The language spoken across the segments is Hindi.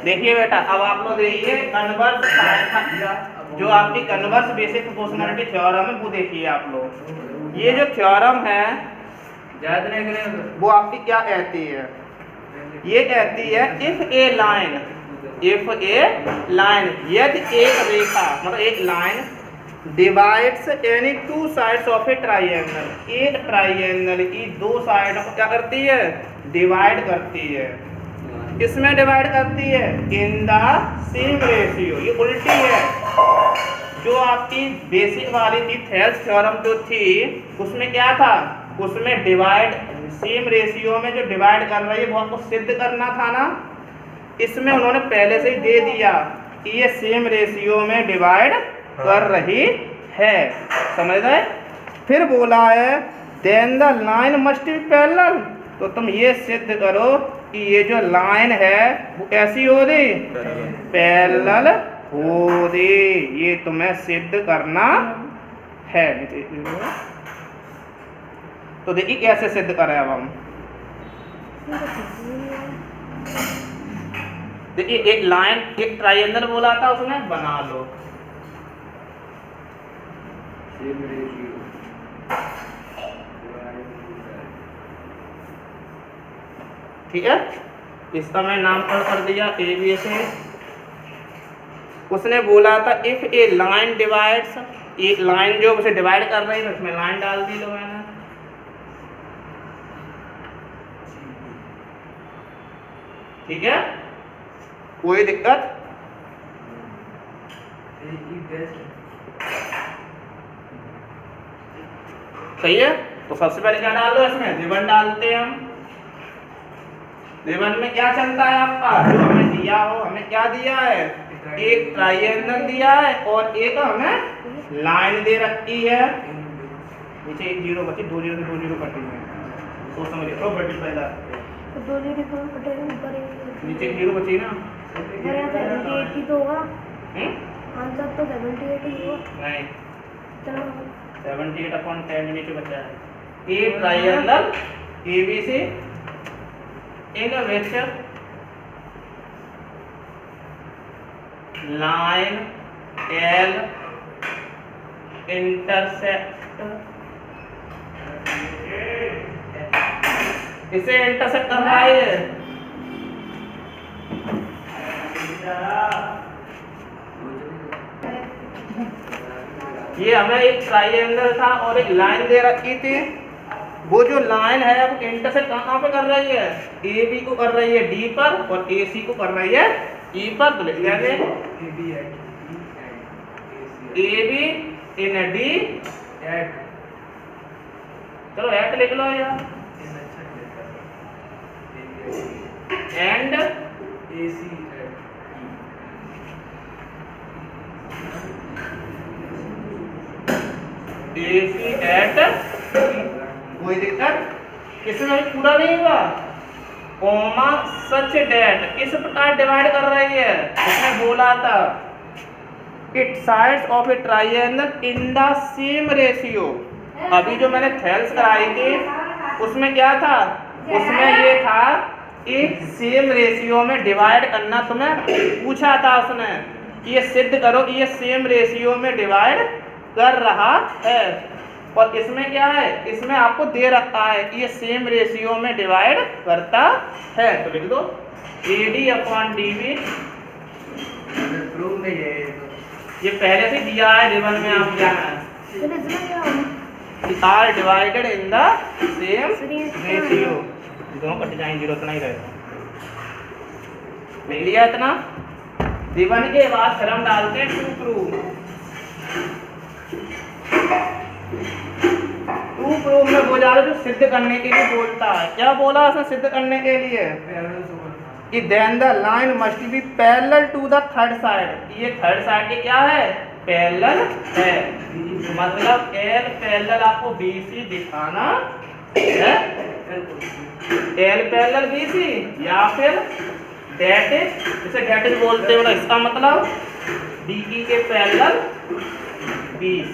देखिए बेटा, अब आप लोग देखिए कन्वर्स जो आपकी कन्वर्स बेसिक प्रोपोर्शनलिटी थ्योरम है वो देखिए आप लोग। ये जो थ्योरम है वो आपकी क्या कहती है? ये कहती है इफ ए लाइन यदि एक रेखा मतलब एक line divides any two sides of A triangle, एक ट्राइएंगल की दो साइड को क्या करती है? डिवाइड करती है। किसमें डिवाइड करती है? इन द सेम रेशियो। ये उल्टी है। जो आपकी बेसिक वाली थी थेल्स थ्योरम जो थी उसमें क्या था? उसमें डिवाइड सेम रेशियो में जो डिवाइड कर रही है वो आपको सिद्ध करना था ना। इसमें उन्होंने पहले से ही दे दिया कि ये सेम रेशियो में डिवाइड कर रही है, समझ गए? फिर बोला है then the line must be parallel, तो तुम ये सिद्ध करो कि ये जो लाइन है वो ऐसी हो रही पैरेलल हो रही। ये तुम्हें सिद्ध करना है। तो देखिए कैसे सिद्ध करें अब हम। देखिए एक लाइन एक ट्राइएंगल बोला था उसमें बना लो। ठीक है, इसका मैं नाम कर दिया ए बी से। उसने बोला था इफ ए लाइन डिवाइड्स, एक लाइन जो उसे डिवाइड कर रही है उसमें लाइन डाल दी लो मैंने। ठीक है, कोई दिक्कत? सही है। तो सबसे पहले क्या डाल दो इसमें? रिबन डालते हैं हम। रिबन में क्या चलता है आपका? जो हमें दिया हो, हमें क्या दिया है? एक ट्राइएंगल दिया है और एक हमें लाइन दे रखी है। नीचे एक जीरो बची, दो जीरो से दो जीरो कटी है। सोच समझिए तो बटी पहला दो जीरो कटे ऊपर नीचे एक जीरो बची ना। मेरे 78 तो होगा। आंसर तो 78 ही होगा। नहीं, चलो 78/10 नीचे बचा है। A triangle ABC in which line L intersect, इसे इंटरसेक्ट कर रहा है। ये हमें एक ट्राइएंगल था और एक लाइन दे रखी थी। वो जो लाइन है अब इंटरसेक्ट कहाँ पे कर रही है? ए बी को कर रही है डी पर और ए सी को कर रही है ई पर। तो लिख देंगे A B in D eight, चलो एट लिख लो यार, एंड ए सी एट। कोई दिक्कत? इसमें पूरा नहीं हुआ। कोमा सच डेट इस प्रकार डिवाइड कर रही है। इसने बोला था it sides of A triangle in the same ratio. अभी जो मैंने थेल्स कराई थी उसमें क्या था? उसमें ये था कि सेम रेशियो में डिवाइड करना तुम्हें पूछा था उसने। ये सिद्ध करो कि ये सेम रेशियो में डिवाइड कर रहा है। और इसमें क्या है? इसमें आपको दे रखा है कि ये सेम रेशियो में डिवाइड करता है। तो लिख दो AD/DB। ये पहले से दिया है रिबन में, आप क्या है are divided in the same ratio. दोनों कट जाएंगे, जीरो इतना ही रहेगा। लिख लिया इतना। रिबन के बाद फिर हम डालते हैं टू प्रूव। टू प्रूव में वो जा रहा जो सिद्ध करने के लिए बोलता है। क्या बोला उसने सिद्ध करने के लिए? कि then the line must be parallel to the third side. ये थर्ड साइड के क्या है? पैरेलल है। मतलब L पैरेलल आपको BC दिखाना है। L पैरेलल BC या फिर डेट इज, इसे डेट इज बोलते हैं। इसका मतलब DE के पैरेलल BC।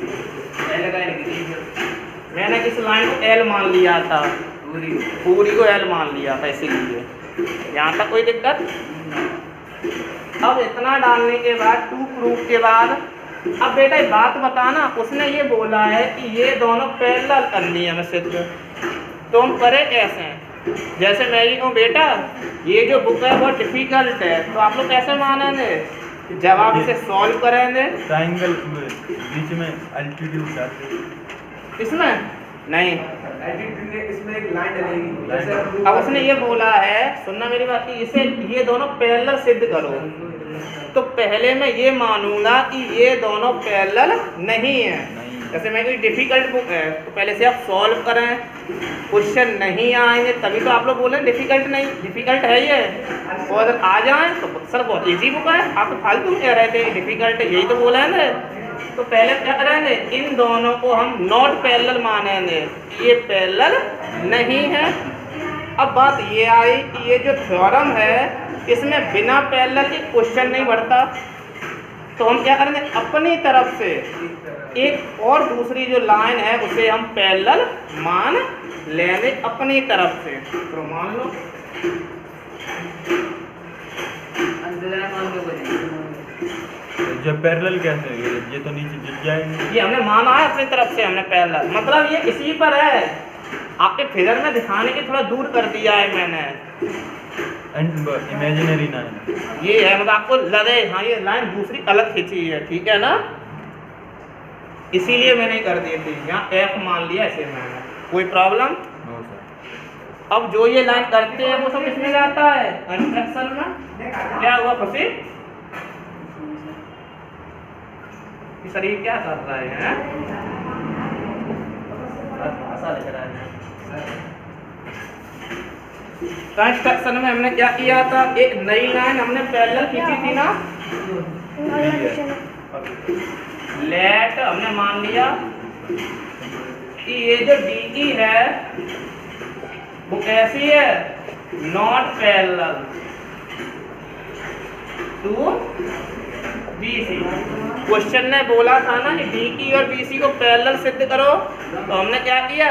मैंने इस लाइन को L मान लिया था, पूरी को L मान लिया था, इसीलिए यहाँ तक कोई दिक्कत अब इतना डालने के बाद टू प्रूफ के बाद अब बेटा एक बात बताना, उसने ये बोला है कि ये दोनों पैरेलल करनी है हमें सिद्ध, तो हम करें कैसे हैं? जैसे मैं ये कहूँ बेटा ये जो बुक है बहुत डिफिकल्ट है, तो आप लोग कैसे मानेंगे? जब आप इसे सॉल्व करेंगे ट्रायंगल बीच में एल्टीट्यूड डालते इसमें नहीं, इसमें एक लाइन डलेगी। अब उसने ये बोला है, सुनना मेरी बात, कि इसे ये दोनों पैरेलल सिद्ध करो, तो पहले मैं ये मानूंगा कि ये दोनों पैरेलल नहीं है। जैसे मैं कोई डिफिकल्ट बुक है तो पहले से आप सॉल्व करें, क्वेश्चन नहीं आएंगे तभी तो आप लोग बोले डिफिकल्ट नहीं, डिफिकल्ट है ये, और अगर आ जाए तो सर बहुत इजी बुक है, आप तो फालतू कह रहे थे डिफिकल्ट है, यही तो बोला है ना। तो पहले क्या करेंगे, इन दोनों को हम नॉट पैरेलल मानेंगे, ये पैरेलल नहीं है। अब बात ये आई कि ये जो थ्योरम है इसमें बिना पैरेलल के क्वेश्चन नहीं बढ़ता, तो हम क्या करेंगे, अपनी तरफ से एक और दूसरी जो लाइन है उसे हम पैरेलल मान लेंगे अपनी तरफ से। तो मान लो जब पैरेलल कैसे ये तो नीचे गिर जाएंगे, ये हमने माना है अपनी तरफ से, हमने पैरेलल मतलब ये इसी पर है, आपके फिगर में दिखाने के थोड़ा दूर कर दिया है मैंने, इमेजिनरी ना है ये है मतलब आपको लगे हाँ ये लाइन दूसरी अलग खींची है, ठीक है ना, इसीलिए मैंने कर दी थी, यहाँ एफ मान लिया ऐसे मैंने, कोई प्रॉब्लम? No sir. अब जो ये लाइन करते हैं वो सब किसमें जाता है, कंस्ट्रक्शन में। क्या हुआ खुशी, शरीर क्या कर रहा है, भाषा लिख रहा है। कंस्ट्रक्शन में हमने क्या किया था, एक नई लाइन हमने पैरेलल खींची थी ना, लेट हमने मान लिया कि ये जो डी है वो कैसी है, not parallel to BC। Question ने बोला था ना कि DE और BC को पैरेलल सिद्ध करो, तो हमने क्या किया,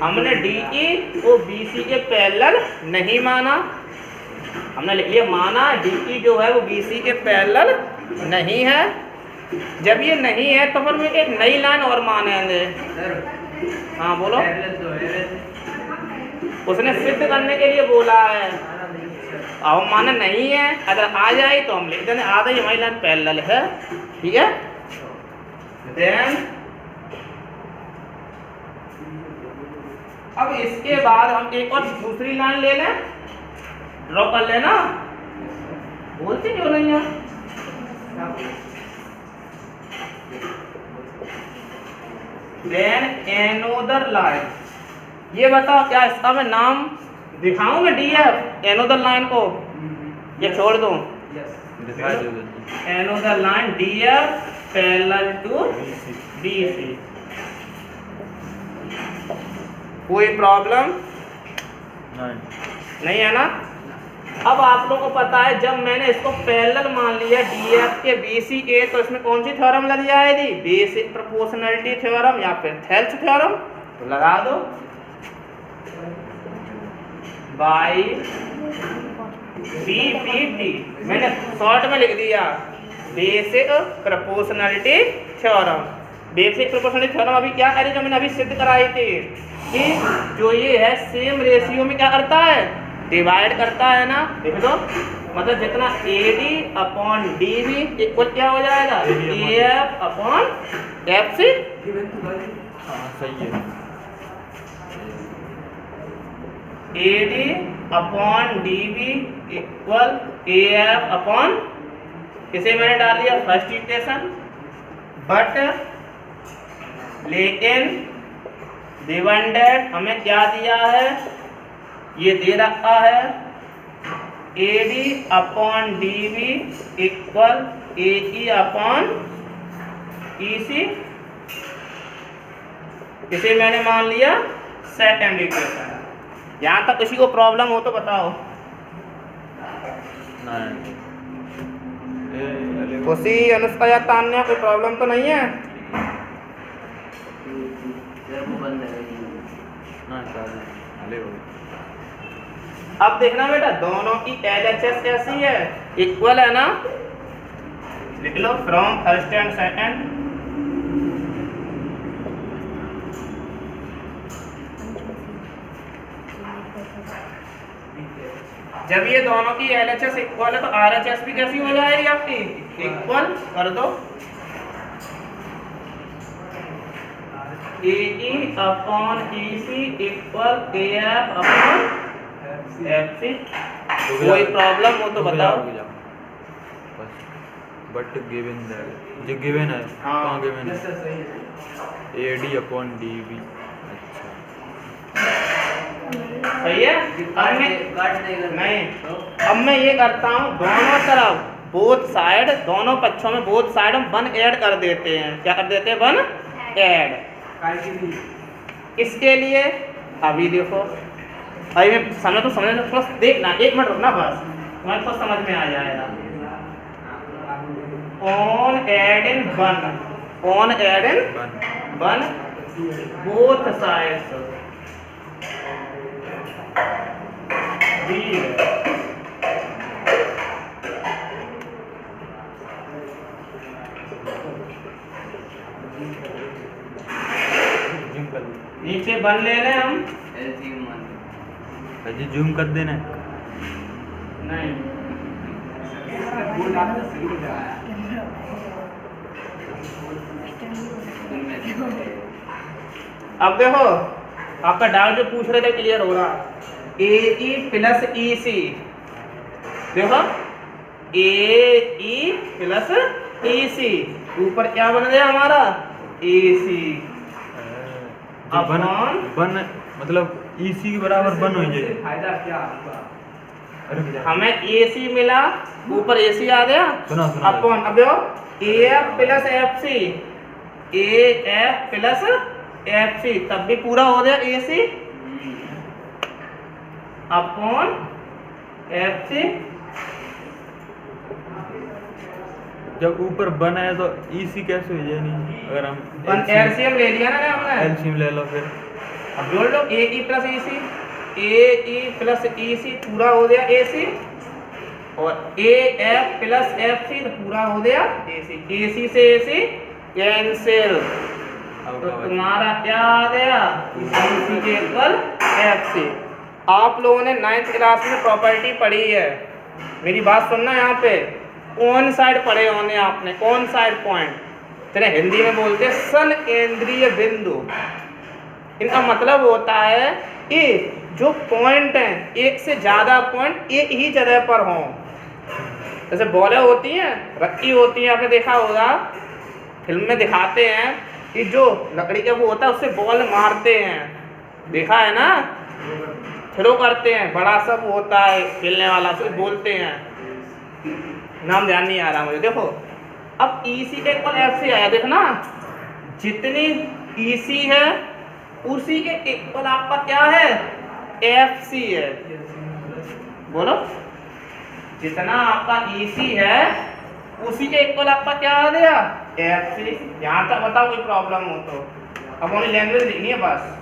हमने DE को BC के पैरेलल नहीं माना, हमने लिख लिया माना DE जो है वो BC के पैरेलल नहीं है। जब ये नहीं है तो फिर एक नई लाइन और मानेंगे। हाँ बोलो, उसने सिद्ध करने के लिए बोला है, अब माना नहीं है, अगर आ जाए तो हम लिख देंगे आधा ही हमारी लाइन पैरेलल है, ठीक है। देन अब इसके बाद हम एक और दूसरी लाइन ले लें, ड्रॉ कर लेना, बोलते क्यों नहीं है। देन एनोदर लाइन, ये बताओ क्या इसका मैं नाम दिखाऊं मैं DF एनोदर लाइन को, ये छोड़ दूं, दिखा दो another line DF parallel to BC, कोई प्रॉब्लम नहीं है ना। अब आप लोगों को पता है जब मैंने इसको पैरेलल मान लिया DF के BC के, तो इसमें कौन सी थ्योरम लग जाएगी, बेसिक प्रोपोर्शनलिटी थ्योरम या फिर थेल्स थ्योरम, तो लगा दो, बाई BPT मैंने शॉर्ट में लिख दिया, basic proportionality theorem. Basic proportionality theorem अभी क्या करी, जो मैंने अभी सिद्ध कराई थी कि जो ये है सेम रेशियो में क्या करता है, डिवाइड करता है ना, लिख दो, मतलब जितना AD अपॉन DB इक्वल क्या हो जाएगा, AF अपॉन FC। हाँ सही है, AD upon DB equal AF upon, इसे मैंने डाल दिया फर्स्ट इक्वेशन, बट लेकिन डिवाइडेड हमें क्या दिया है, ये दे रखा है AD upon DB equal AE upon EC, इसे मैंने मान लिया सेकंड इक्वेशन। यहाँ तक किसी को प्रॉब्लम हो तो बताओ। उसी अनुष्का या तान्या कोई प्रॉब्लम तो नहीं है? अब देखना बेटा दोनों की LHS कैसी है, इक्वल है ना, लिख लो फ्रॉम फर्स्ट एंड सेकंड। जब ये दोनों की LHS इक्वल है तो RHS भी कैसी हो जाएगी आपकी, इक्वल कर दो AE upon EC equal AF upon FC। कोई प्रॉब्लम हो तो बताओ। बट गिवन दैट जो गिवन है हाँ। कहाँ गिवन यस है, सर सही है। AD upon DB। अच्छा सही है। अब मैं काट नहीं करना। नहीं, अब मैं ये करता हूँ दोनों तरफ बोथ साइड, दोनों पक्षों में बोथ साइड हम 1 ऐड कर देते हैं। क्या कर देते हैं, 1 ऐड। काट की भी। इसके लिए अभी देखो, अभी मैं समझ तो समझ थोड़ा देखना, 1 मिनट रुकना बस, तुम्हारे पास समझ में आ जाएगा। On adding 1, on adding 1 both sides बी जूम कर नीचे 1 ले लें हम। जी, जूम कर देना है। नहीं, बोल आपने सही बताया। अब देखो आपका डाउट जो पूछ रहे थे क्लियर हो रहा। AE प्लस EC, देखो AE प्लस EC ऊपर क्या बन गया हमारा, AC अपॉन बन मतलब EC के बराबर बन हो जाएगी। फायदा क्या आपका? अरे हमें AC मिला, ऊपर AC आ गया सुना सुना अपॉन, अब देखो AF plus FC, AF plus FC तब भी पूरा हो गया AC अपॉन FC। जब ऊपर बन है तो EC कैसे हो जाए नहीं, अगर हम LCM ले लिया ना हमने। LCM ले लो फिर। अब जोड़ लो AE plus EC, AE plus EC पूरा हो गया AC और AF प्लस FC तो पूरा हो गया AC। AC से AC कैंसिल, तो तुम्हारा क्या आ गया, EC के इक्वल FC। आप लोगों ने 9th क्लास में प्रॉपर्टी पढ़ी है, मेरी बात सुनना यहाँ पे, कौन साइड पढ़े होने आपने, कौन साइड पॉइंट, चले हिंदी में बोलते हैं सन केंद्रीय बिंदु। इनका मतलब होता है कि जो पॉइंट हैं, एक से ज़्यादा पॉइंट एक ही जगह पर हों। जैसे बॉलें होती हैं, रखी होती हैं, आपने देखा होगा फिल्म में दिखाते हैं कि जो लकड़ी का वो होता है उससे बॉल मारते हैं, देखा है ना, थ्रो करते हैं, बड़ा सा वो होता है खेलने वाला, उसे बोलते हैं, नाम ध्यान नहीं आ रहा मुझे। देखो अब EC के इक्वल FC आया, देखना जितनी EC है उसी के इक्वल आपका क्या है, FC है। बोलो जितना आपका EC है उसी के इक्वल आपका क्या आ गया, FC। यहाँ तक बताओ कोई प्रॉब्लम हो तो, अब ओनली लैंग्वेज लिखनी है बस।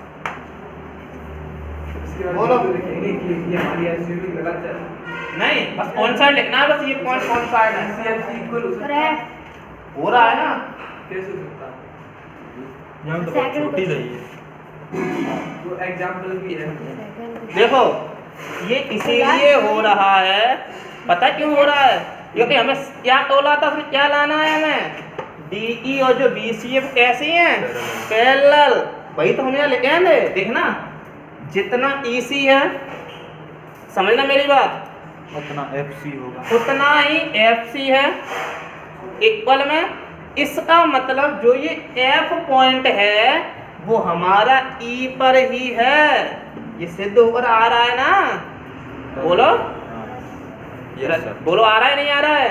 बोलो। ये हमारी एसयूवी गलत है। नहीं, बस कौन साइड लिखना है, बस ये कौन साइड है, CFC इक्वल हो सकता अरे है। हो रहा है ना। कैसे हो सकता है? यहाँ तो बहुत छोटी रही है। वो एग्जांपल भी है। देखो ये इसीलिए हो रहा है, पता क्यों हो रहा है, क्योंकि हमें क्या तोला था, उसमें क्या लाना है, हमें DE और जो BC है कैसी हैं, पैरेलल। वही तो हम यहाँ लिखे हैं, देखना जितना EC है, समझना मेरी बात, उतना FC होगा, उतना ही FC है इक्वल में। इसका मतलब जो ये F पॉइंट है वो हमारा E पर ही है, ये सिद्ध होकर आ रहा है ना। बोलो यस सर, बोलो, आ रहा है नहीं आ रहा है,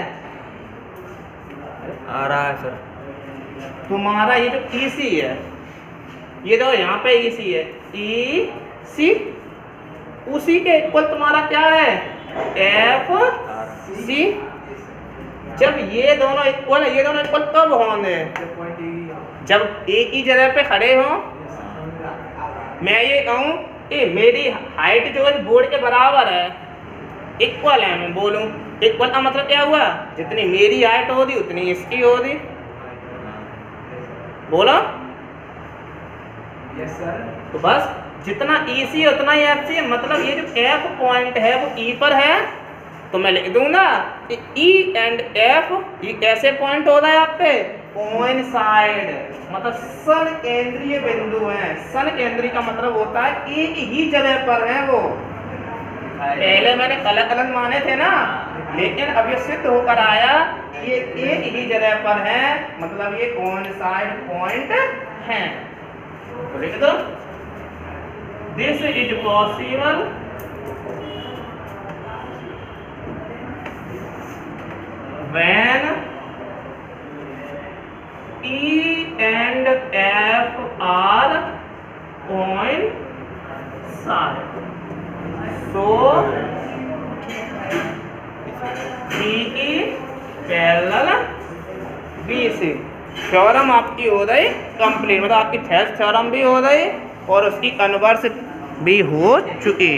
आ रहा है सर। तुम्हारा ये जो EC है, ये तो यहाँ पे EC है, EC उसी के इक्वल तुम्हारा क्या है, FC। जब ये दोनों इक्वल है, ये दोनों इक्वल कब होंगे, जब एक ही जगह पे खड़े हों। मैं ये कहूँ ये मेरी हाइट जो है बोर्ड के बराबर है, इक्वल है। मैं बोलूं इक्वल का मतलब क्या हुआ, जितनी मेरी हाइट होगी उतनी इसकी होगी। बोलो यस सर। तो बस जितना ई सी उतना ही एफ सी है। मतलब ये जो एफ पॉइंट है वो ई पर है, तो मैं लिख दूंगा ई एंड एफ ये कैसे पॉइंट हो रहा है आप पे, कोइंसाइड, मतलब सन केंद्रीय बिंदु है। सन केंद्रीय का मतलब होता है एक ही जगह पर है वो। पहले मैंने अलग अलग माने थे ना, लेकिन अब ये सिद्ध होकर आया ये एक ही जगह पर है, मतलब ये कोइंसाइड पॉइंट है। तो लिख दो this is possible when E and F are coincide. So DE parallel BC। Theorem आपकी हो गई कंप्लीट, मतलब आपकी थेस्ट थ्योरम भी हो गई और उसकी कन्वर्स भी हो चुकी।